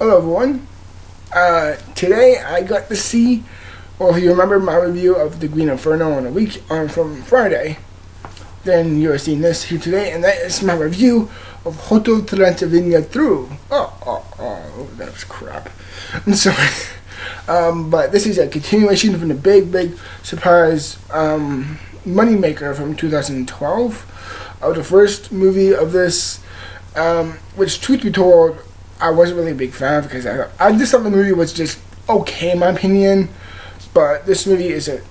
Hello everyone. Today I got to see, or if you remember my review of The Green Inferno from Friday, then you're seeing this here today, and that is my review of Hotel Transylvania through. Oh, that was crap. I'm sorry. But this is a continuation from the big surprise moneymaker from 2012, of the first movie of this, which, truth be told, I wasn't really a big fan because I just thought the movie was just okay in my opinion. But this movie is a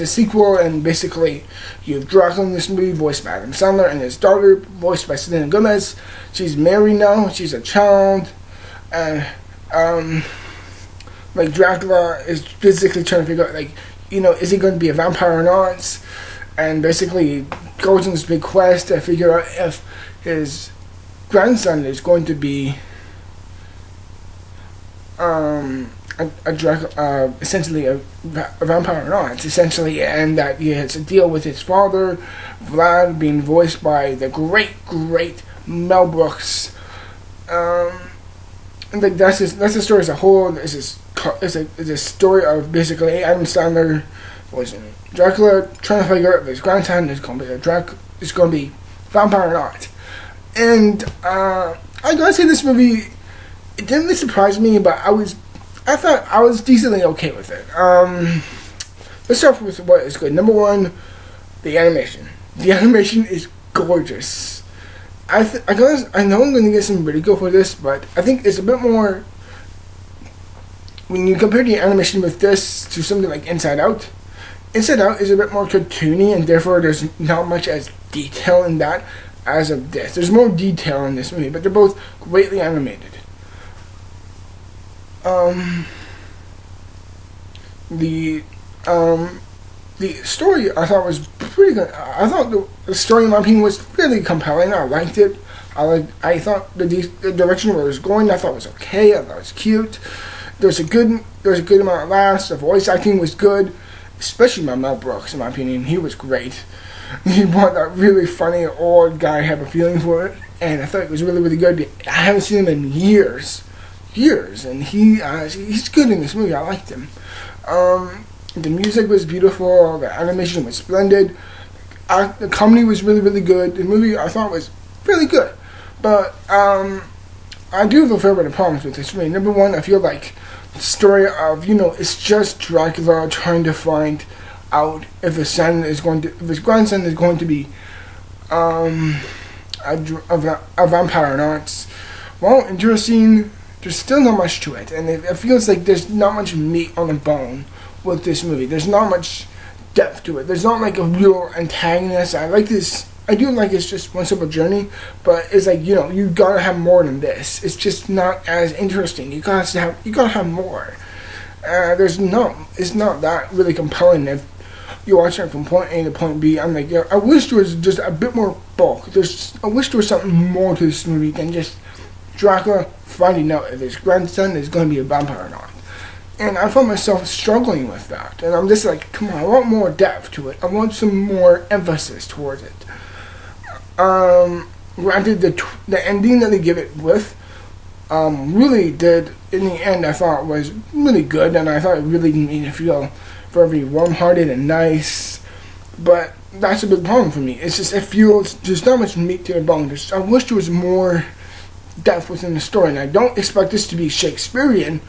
sequel, and basically you have Dracula in this movie voiced by Adam Sandler and his daughter voiced by Selena Gomez. She's married now, she's a child, and like Dracula is basically trying to figure out, like, is he going to be a vampire or not, and basically goes on this big quest to figure out if his grandson is going to be essentially a vampire or not, essentially, and that he has to deal with his father, Vlad, being voiced by the great Mel Brooks. And like that's the story as a whole. It's a story of basically Adam Sandler voicing Dracula, trying to figure out if his grandson is going to be vampire or not. And I gotta say, this movie, it didn't really surprise me, but I thought I was decently okay with it. Let's start with what is good. Number one, the animation. The animation is gorgeous. I know I'm going to get some ridicule for this, but I think it's a bit more, when you compare the animation with this to something like Inside Out. Inside Out is a bit more cartoony, and therefore there's not much as detail in that as of this. There's more detail in this movie, but they're both greatly animated. The story I thought was pretty good. I thought the story, in my opinion, was really compelling. I liked it. I thought the direction where it was going, I thought was okay. I thought it was cute. There was a good amount of laughs. The voice acting was good, especially by Mel Brooks. In my opinion, he was great. He brought that really funny old guy. I have a feeling for it, and I thought it was really good. I haven't seen him in years, and he's good in this movie. I liked him. The music was beautiful. The animation was splendid. The comedy was really good. The movie, I thought, was really good. But I do have a fair bit of problems with this movie. Number one, I feel like the story of, it's just Dracula trying to find out if his grandson is going to be a vampire or not. Well, interesting. There's still not much to it, and it feels like there's not much meat on the bone with this movie. There's not much depth to it. There's not like a real antagonist. I do like it's just one simple journey, but it's like, you gotta have more than this. It's just not as interesting. You gotta have more. It's not that really compelling if you're watching it from point A to point B. I'm like, I wish there was just a bit more bulk. I wish there was something more to this movie than just Dracula finding out if his grandson is going to be a vampire or not. And I found myself struggling with that. And I'm just like, come on, I want more depth to it. I want some more emphasis towards it. Granted, the ending that they give it with really did, in the end, I thought was really good. And I thought it really made me feel very warm-hearted and nice. But that's a big problem for me. It's just, it feels, there's not much meat to the bone. I wish there was more depth within the story, and I don't expect this to be Shakespearean,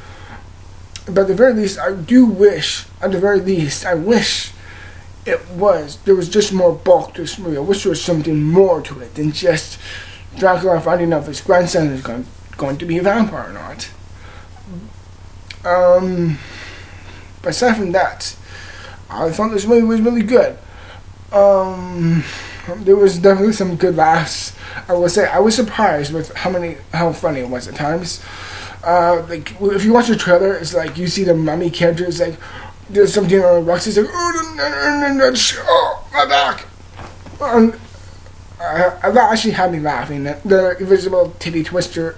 but at the very least, I wish there was just more bulk to this movie. I wish there was something more to it than just Dracula finding out if his grandson is going to be a vampire or not. But aside from that, I thought this movie was really good. There was definitely some good laughs. I will say, I was surprised with how funny it was at times. Like, if you watch the trailer, it's like you see the mummy character, it's like there's something on the rocks, it's like, oh, my back. That actually had me laughing. The invisible titty twister.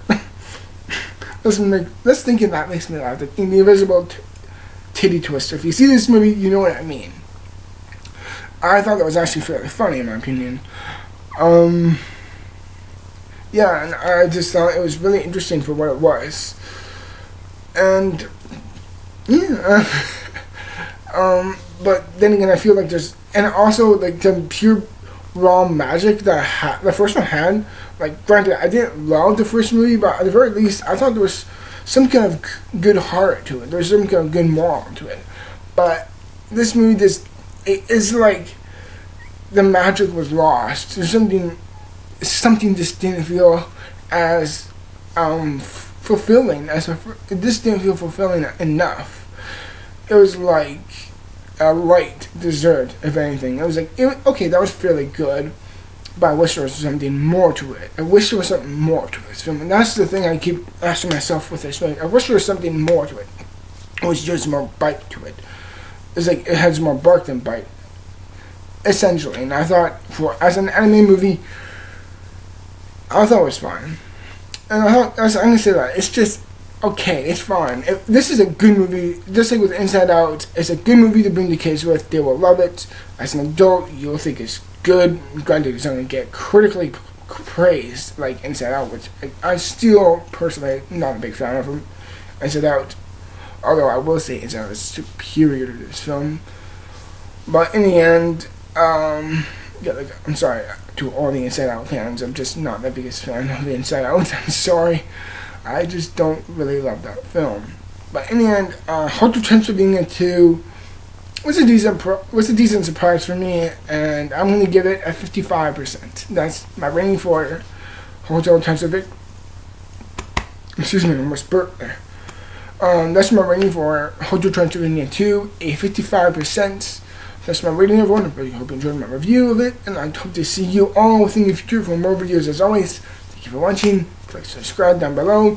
Let's think of that makes me laugh. The invisible titty twister. If you see this movie, you know what I mean. I thought that was actually fairly funny, in my opinion. yeah, and I just thought it was really interesting for what it was. And yeah, but then again, I feel like there's, and also like the pure raw magic that the first one had. Like, granted, I didn't love the first movie, but at the very least, I thought there was some kind of good heart to it. There's some kind of good moral to it. But this movie just, it's like the magic was lost. There's something just didn't feel as fulfilling. It just didn't feel fulfilling enough. It was like a light dessert, if anything. It was like, okay, that was fairly good, but I wish there was something more to it. I wish there was something more to this film, and that's the thing I keep asking myself with this film. I wish there was something more to it. It was just more bite to it. It's like it has more bark than bite, essentially. And I thought, as an anime movie, I thought it was fine. And I thought, I'm gonna say that it's just okay. It's fine. This is a good movie. Just like with Inside Out, it's a good movie to bring the kids with. They will love it. As an adult, you'll think it's good. Granted, it's not gonna get critically praised like Inside Out, which I still personally not a big fan of Inside Out. Although I will say Inside Out is superior to this film. But in the end, yeah, like, I'm sorry to all the Inside Out fans. I'm just not the biggest fan of the Inside Out. I'm sorry. I just don't really love that film. But in the end, Hotel Transylvania 2 was a decent surprise for me, and I'm going to give it a 55%. That's my rating for Hotel Transylvania. Excuse me, I almost burped there. That's my rating for Hotel Transylvania 2, a 55%. That's my rating, everyone. I really hope you enjoyed my review of it, and I hope to see you all within the future for more videos. As always, thank you for watching. Click subscribe down below.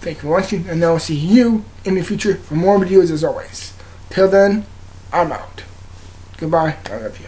Thank you for watching, and I'll see you in the future for more videos as always. Till then, I'm out. Goodbye. I love you.